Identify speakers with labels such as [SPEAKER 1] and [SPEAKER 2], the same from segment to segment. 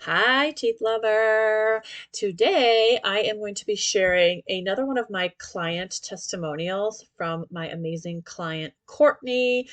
[SPEAKER 1] Hi, teeth lover. Today, I am going to be sharing another one of my client testimonials from my amazing client, Courtney.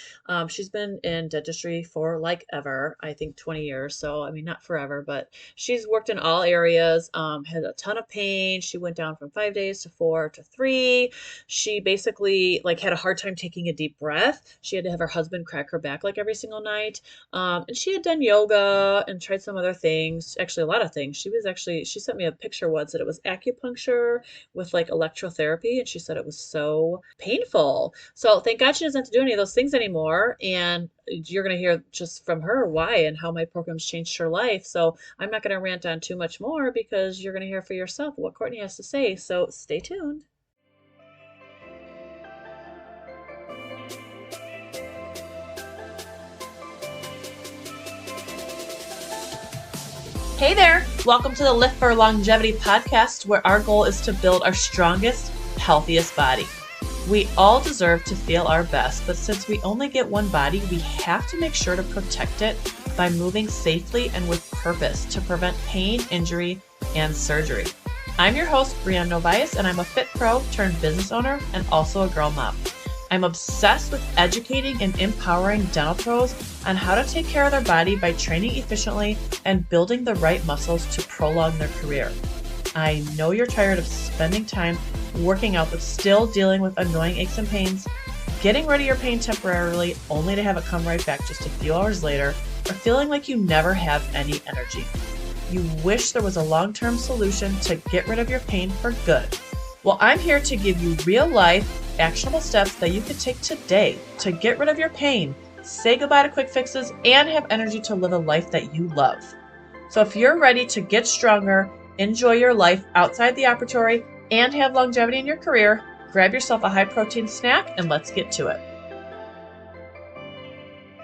[SPEAKER 1] She's been in dentistry for like ever, I think 20 years. So, I mean, not forever, but she's worked in all areas, had a ton of pain. She went down from 5 days to 4 to 3. She basically like had a hard time taking a deep breath. She had to have her husband crack her back like every single night. And she had done yoga and tried some other things, actually a lot of things. She sent me a picture once that it was acupuncture with like electrotherapy, and she said it was so painful. So thank God she doesn't have to do any of those things anymore. And you're going to hear just from her why and how my programs changed her life. So I'm not going to rant on too much more because you're going to hear for yourself what Courtney has to say. So stay tuned. Hey there! Welcome to the Lift for Longevity podcast, where our goal is to build our strongest, healthiest body. We all deserve to feel our best, but since we only get one body, we have to make sure to protect it by moving safely and with purpose to prevent pain, injury, and surgery. I'm your host, Brianne, and I'm a fit pro turned business owner and also a girl mom. I'm obsessed with educating and empowering dental pros on how to take care of their body by training efficiently and building the right muscles to prolong their career. I know you're tired of spending time working out but still dealing with annoying aches and pains, getting rid of your pain temporarily only to have it come right back just a few hours later, or feeling like you never have any energy. You wish there was a long-term solution to get rid of your pain for good. Well, I'm here to give you real-life, actionable steps that you can take today to get rid of your pain, say goodbye to quick fixes, and have energy to live a life that you love. So if you're ready to get stronger, enjoy your life outside the operatory, and have longevity in your career, grab yourself a high-protein snack and let's get to it.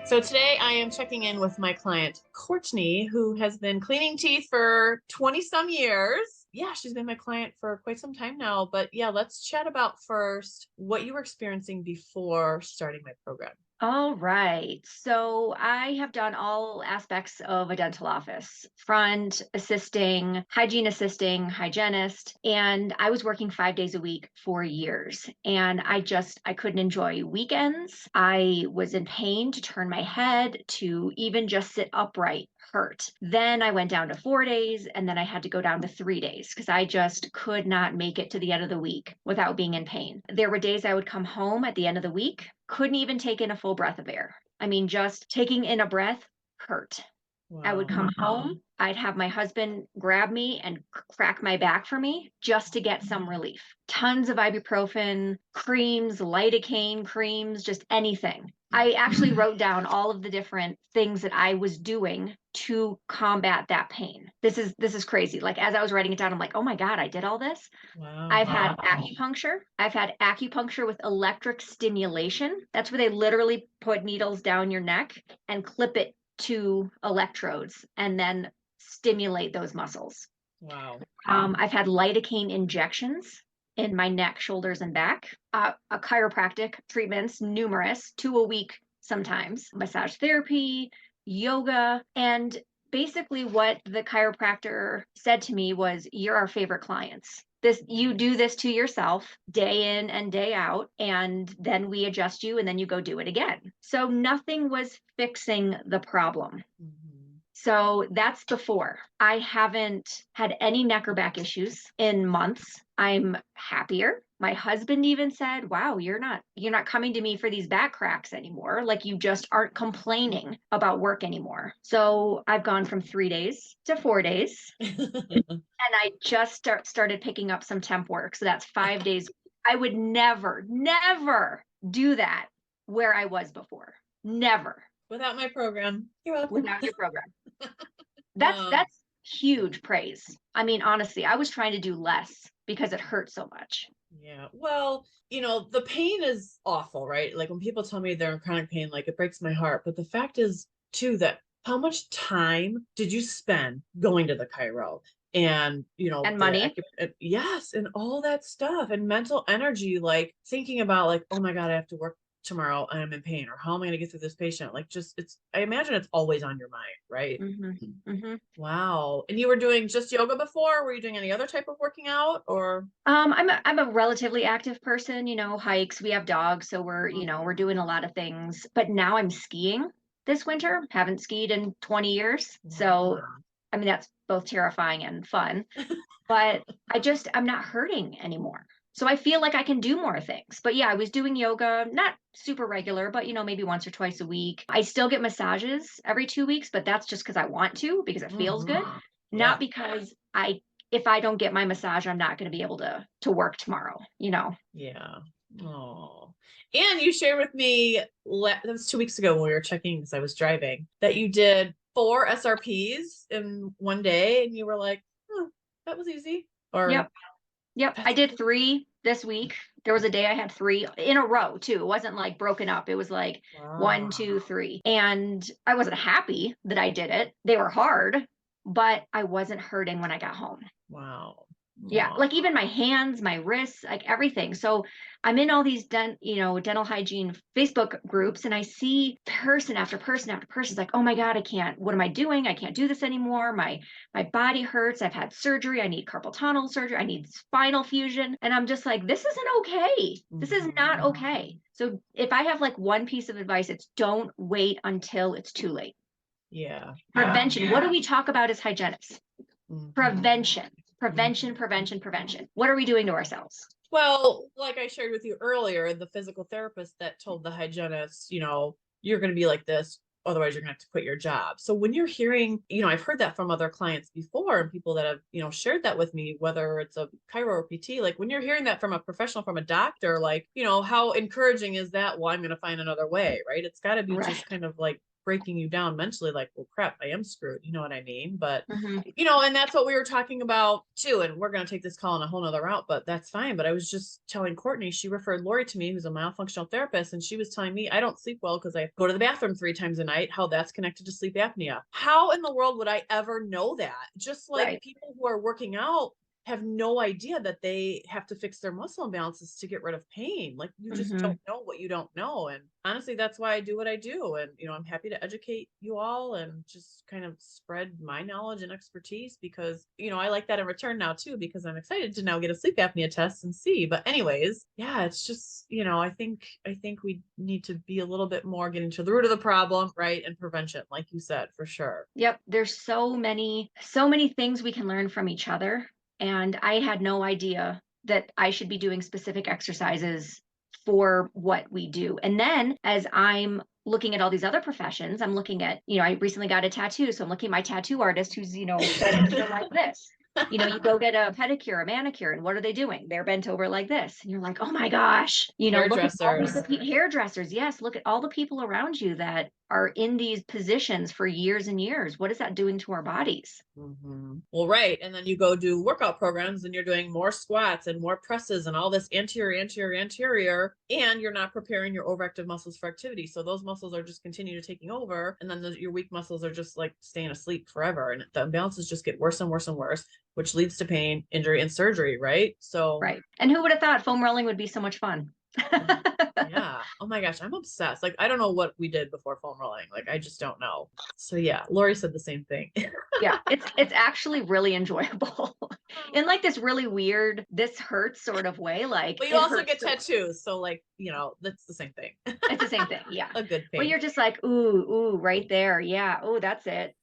[SPEAKER 1] So today I am checking in with my client, Courtney, who has been cleaning teeth for 20 some years. Yeah, she's been my client for quite some time now. But yeah, let's chat about first what you were experiencing before starting my program.
[SPEAKER 2] All right. So I have done all aspects of a dental office, front assisting, hygiene assisting, hygienist, and I was working 5 days a week for years. And I couldn't enjoy weekends. I was in pain to turn my head, to even just sit upright hurt. Then I went down to 4 days, and then I had to go down to 3 days because I just could not make it to the end of the week without being in pain. There were days I would come home at the end of the week, couldn't even take in a full breath of air. I mean, just taking in a breath hurt. I would
[SPEAKER 1] Wow.
[SPEAKER 2] come home, I'd have my husband grab me and crack my back for me just to get some relief. Tons of ibuprofen, creams, lidocaine creams, just anything. I actually wrote down all of the different things that I was doing to combat that pain. This is crazy. Like as I was writing it down, I'm like, "Oh my God, I did all this?"
[SPEAKER 1] Wow.
[SPEAKER 2] I've had acupuncture. I've had acupuncture with electric stimulation. That's where they literally put needles down your neck and clip it to electrodes and then stimulate those muscles.
[SPEAKER 1] Wow.
[SPEAKER 2] I've had lidocaine injections in my neck, shoulders, and back. A chiropractic treatments, numerous, 2 a week sometimes. Massage therapy, yoga, and basically what the chiropractor said to me was, "You're our favorite clients. You do this to yourself day in and day out, and then we adjust you and then you go do it again." So nothing was fixing the problem.
[SPEAKER 1] Mhm.
[SPEAKER 2] So that's before. I haven't had any neck or back issues in months. I'm happier. My husband even said, "Wow, you're not coming to me for these back cracks anymore. Like you just aren't complaining about work anymore." So I've gone from 3 days to 4 days, and I just started picking up some temp work. So that's 5 days. I would never do that where I was before. Never
[SPEAKER 1] Without my program. You're welcome.
[SPEAKER 2] without your program. That's
[SPEAKER 1] Um,
[SPEAKER 2] that's huge praise. I mean, honestly, I was trying to do less because it hurt so much.
[SPEAKER 1] Yeah. Well, the pain is awful, right? Like when people tell me they're in chronic pain, like it breaks my heart. But the fact is, too, that how much time did you spend going to the chiro and,
[SPEAKER 2] And
[SPEAKER 1] the
[SPEAKER 2] money.
[SPEAKER 1] yes, and all that stuff and mental energy, like thinking about like, oh my God, I have to work tomorrow and I'm in pain, or how am I going to get through this patient? Like I imagine it's always on your mind, right?
[SPEAKER 2] Mm-hmm. Mm-hmm.
[SPEAKER 1] Wow. And you were doing just yoga before? Were you doing any other type of working out or?
[SPEAKER 2] I'm a relatively active person, hikes, we have dogs, so we're doing a lot of things. But now I'm skiing this winter. Haven't skied in 20 years. So,
[SPEAKER 1] Wow.
[SPEAKER 2] I mean, that's both terrifying and fun, but I'm not hurting anymore. So I feel like I can do more things. But yeah, I was doing yoga, not super regular, but maybe once or twice a week. I still get massages every 2 weeks, but that's just because I want to, because it feels good,
[SPEAKER 1] Yeah.
[SPEAKER 2] not because if I don't get my massage, I'm not going to be able to work tomorrow.
[SPEAKER 1] Yeah. Oh. And you shared with me, that was 2 weeks ago when we were checking because I was driving, that you did 4 SRPs in one day and you were like, oh, that was easy. Or
[SPEAKER 2] Yep. Yep. I did 3 this week. There was a day I had 3 in a row too. It wasn't like broken up. It was like
[SPEAKER 1] wow.
[SPEAKER 2] 1, 2, 3. And I wasn't happy that I did it. They were hard, but I wasn't hurting when I got home.
[SPEAKER 1] Wow.
[SPEAKER 2] Yeah,
[SPEAKER 1] Aw.
[SPEAKER 2] like even my hands, my wrists, like everything. So I'm in all these dental hygiene Facebook groups, and I see person after person after person. It's like, oh my God, I can't. What am I doing? I can't do this anymore. My body hurts. I've had surgery. I need carpal tunnel surgery. I need spinal fusion, and I'm just like, this isn't okay. This is not okay. So if I have like one piece of advice, it's don't wait until it's too late.
[SPEAKER 1] Yeah.
[SPEAKER 2] Prevention. What do we talk about as hygienists?
[SPEAKER 1] Mhm.
[SPEAKER 2] Prevention. Prevention, prevention, prevention. What are we doing to ourselves?
[SPEAKER 1] Well, like I shared with you earlier, the physical therapist that told the hygienist, you're going to be like this, otherwise you're going to have to quit your job. So when you're hearing, I've heard that from other clients before and people that have, shared that with me, whether it's a chiro or PT, like when you're hearing that from a professional, from a doctor, like, how encouraging is that? Well, I'm going to find another way, right? It's got to be just kind of like breaking you down mentally, like, well, crap, I am screwed. You know what I mean? But, and that's what we were talking about too. And we're going to take this call on a whole nother route, but that's fine. But I was just telling Courtney, she referred Lori to me, who's a myofunctional therapist. And she was telling me I don't sleep well because I go to the bathroom 3 times a night, how that's connected to sleep apnea. How in the world would I ever know that? Just like people who are working out have no idea that they have to fix their muscle imbalances to get rid of pain. Like you just don't know what you don't know. And honestly, that's why I do what I do. And, I'm happy to educate you all and just kind of spread my knowledge and expertise because, I like that in return now too, because I'm excited to now get a sleep apnea test and see. But anyways, yeah, it's just, I think we need to be a little bit more getting to the root of the problem, right? And prevention, like you said, for sure.
[SPEAKER 2] Yep. There's so many things we can learn from each other. And I had no idea that I should be doing specific exercises for what we do. And then as I'm looking at all these other professions, I'm looking at, I recently got a tattoo. So I'm looking at my tattoo artist who's, bent over like this. You go get a pedicure, a manicure, and what are they doing? They're bent over like this. And you're like, oh my gosh, look at all these hairdressers. Yes, look at all the people around you that are in these positions for years and years. What is that doing to our bodies?
[SPEAKER 1] Well, right. And then you go do workout programs and you're doing more squats and more presses and all this anterior, and you're not preparing your overactive muscles for activity. So those muscles are just continue to taking over. And then your weak muscles are just like staying asleep forever. And the imbalances just get worse and worse and worse, which leads to pain, injury, and surgery. Right. So,
[SPEAKER 2] right. And who would have thought foam rolling would be so much fun?
[SPEAKER 1] Yeah. Oh my gosh, I'm obsessed. Like, I don't know what we did before foam rolling. Like, I just don't know. So yeah, Lori said the same thing.
[SPEAKER 2] Yeah, it's actually really enjoyable in like this really weird, this hurts sort of way. Like,
[SPEAKER 1] but you also get tattoos, so like, that's the same thing.
[SPEAKER 2] It's the same thing. Yeah.
[SPEAKER 1] A good pain.
[SPEAKER 2] Well, you're just like, ooh, right there. Yeah. Oh, that's it.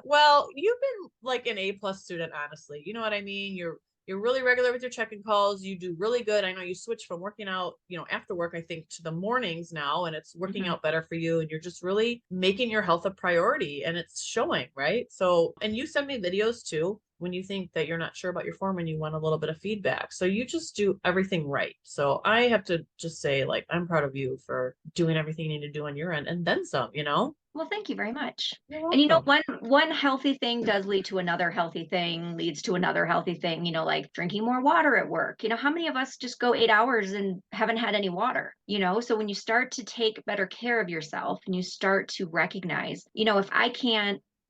[SPEAKER 1] Well, you've been like an A+ student, honestly. You know what I mean? You're really regular with your check-in calls. You do really good. I know you switched from working out, after work, I think, to the mornings now, and it's working out better for you. And you're just really making your health a priority, and it's showing, right? So, and you send me videos too when you think that you're not sure about your form and you want a little bit of feedback. So you just do everything right. So I have to just say, like, I'm proud of you for doing everything you need to do on your end and then some,
[SPEAKER 2] Well, thank you very much.
[SPEAKER 1] You're
[SPEAKER 2] And
[SPEAKER 1] welcome.
[SPEAKER 2] one healthy thing does lead to another healthy thing, leads to another healthy thing, like drinking more water at work. How many of us just go 8 hours and haven't had any water, So when you start to take better care of yourself and you start to recognize,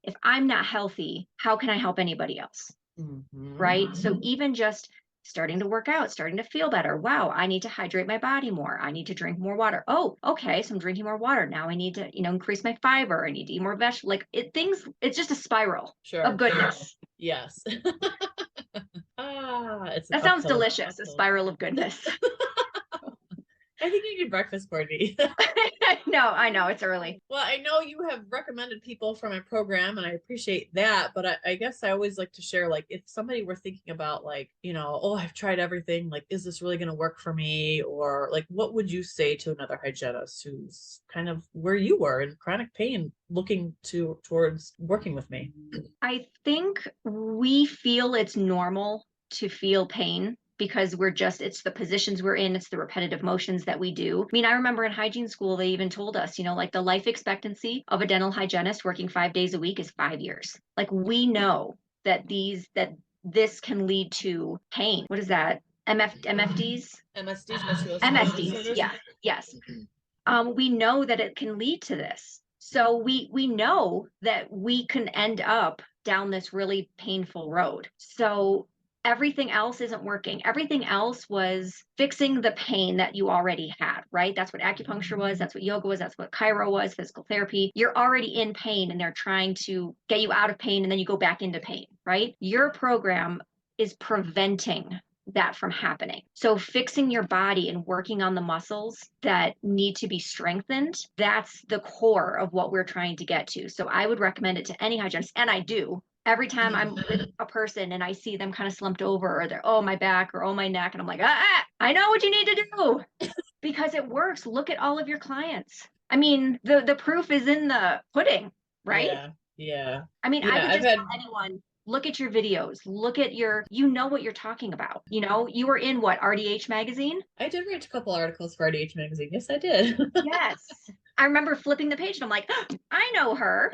[SPEAKER 2] if I'm not healthy, how can I help anybody else? Right? So even just starting to work out, starting to feel better. Wow, I need to hydrate my body more. I need to drink more water. Oh, okay, so I'm drinking more water. Now I need to, increase my fiber. I need to eat more vegetables. Like it's just a spiral of goodness.
[SPEAKER 1] Yes. It's
[SPEAKER 2] That sounds delicious, a spiral of goodness.
[SPEAKER 1] I think you need breakfast, Courtney.
[SPEAKER 2] No, I know it's early.
[SPEAKER 1] Well, I know you have recommended people for my program, and I appreciate that. But I guess I always like to share, like, if somebody were thinking about, like, oh, I've tried everything, like, is this really going to work for me? Or, like, what would you say to another hygienist who's kind of where you were in chronic pain, looking towards working with me?
[SPEAKER 2] I think we feel it's normal to feel pain because it's the positions we're in, it's the repetitive motions that we do. I mean, I remember in hygiene school, they even told us, like the life expectancy of a dental hygienist working 5 days a week is 5 years. Like we know that this can lead to pain. What is that? MFDs? MSDs, yeah, yes. We know that it can lead to this. So we know that we can end up down this really painful road. So everything else isn't working. Everything else was fixing the pain that you already had, right? That's what acupuncture was. That's what yoga was. That's what chiro was, physical therapy. You're already in pain and they're trying to get you out of pain and then you go back into pain, right? Your program is preventing that from happening. So fixing your body and working on the muscles that need to be strengthened, that's the core of what we're trying to get to. So I would recommend it to any hygienist, and I do. Every time I'm with a person and I see them kind of slumped over or they're, oh, my back or oh, my neck. And I'm like, I know what you need to do because it works. Look at all of your clients. I mean, the proof is in the pudding, right?
[SPEAKER 1] Yeah.
[SPEAKER 2] I mean, I would just tell anyone, look at your videos, look at what you're talking about. You were in what, RDH magazine?
[SPEAKER 1] I did write a couple articles for RDH magazine. Yes, I did.
[SPEAKER 2] Yes. I remember flipping the page and I'm like, oh, I know her.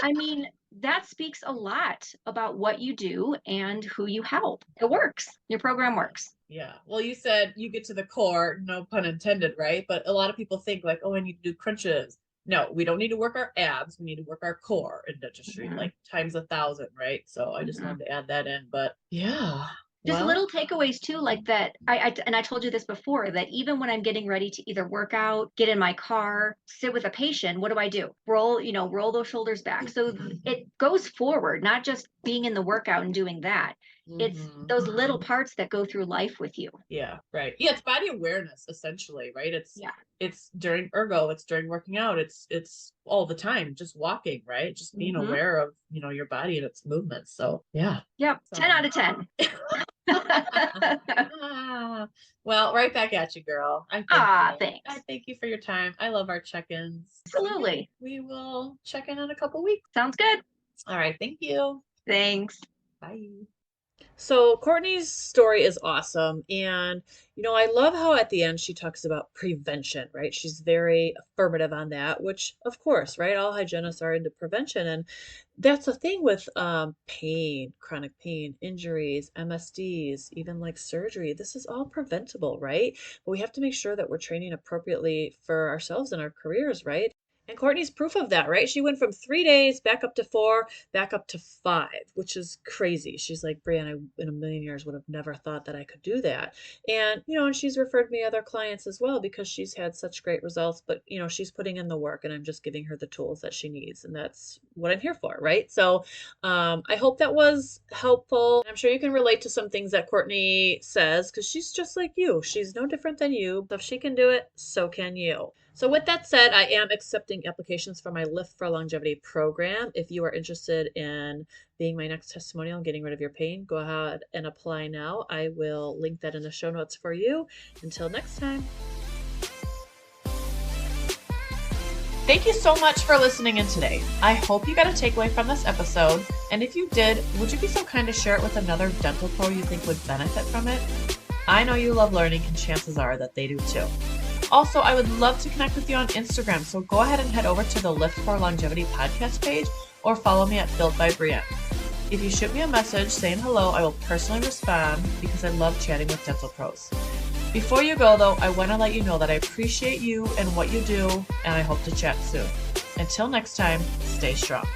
[SPEAKER 2] I mean, that speaks a lot about what you do and who you help. It works. Your program works.
[SPEAKER 1] Yeah. Well, you said you get to the core, no pun intended, right? But a lot of people think like, oh, I need to do crunches. No, we don't need to work our abs. We need to work our core in dentistry, like times 1,000, right? So I just wanted to add that in. But yeah.
[SPEAKER 2] Just little takeaways too, like that. I told you this before, that even when I'm getting ready to either work out, get in my car, sit with a patient, what do? Roll those shoulders back. So it goes forward, not just being in the workout and doing that. It's those little parts that go through life with you.
[SPEAKER 1] Yeah, right. Yeah, it's body awareness essentially, right? It's during ergo, it's during working out, it's all the time, just walking, right? Just being aware of, your body and its movements. So yeah.
[SPEAKER 2] Yep. 10 out of 10.
[SPEAKER 1] Well, right back at you, girl.
[SPEAKER 2] Thanks.
[SPEAKER 1] I thank you for your time. I love our check-ins.
[SPEAKER 2] Absolutely.
[SPEAKER 1] We will check in a couple weeks.
[SPEAKER 2] Sounds good.
[SPEAKER 1] All right. Thank you.
[SPEAKER 2] Thanks.
[SPEAKER 1] Bye. So Courtney's story is awesome. And, I love how at the end she talks about prevention, right? She's very affirmative on that, which of course, right? All hygienists are into prevention. And that's the thing with pain, chronic pain, injuries, MSDs, even like surgery. This is all preventable, right? But we have to make sure that we're training appropriately for ourselves and our careers, right? And Courtney's proof of that, right? She went from 3 days back up to 4, back up to 5, which is crazy. She's like, Brianne, I in a million years would have never thought that I could do that. And, and she's referred me other clients as well because she's had such great results, but, she's putting in the work and I'm just giving her the tools that she needs. And that's what I'm here for, right? So I hope that was helpful. I'm sure you can relate to some things that Courtney says because she's just like you. She's no different than you. So if she can do it, so can you. So with that said, I am accepting applications for my Lift for Longevity program. If you are interested in being my next testimonial and getting rid of your pain, go ahead and apply now. I will link that in the show notes for you. Until next time. Thank you so much for listening in today. I hope you got a takeaway from this episode. And if you did, would you be so kind to share it with another dental pro you think would benefit from it? I know you love learning, and chances are that they do too. Also, I would love to connect with you on Instagram, so go ahead and head over to the Lift for Longevity podcast page or follow me at Built by Brianne. If you shoot me a message saying hello, I will personally respond because I love chatting with dental pros. Before you go, though, I want to let you know that I appreciate you and what you do, and I hope to chat soon. Until next time, stay strong.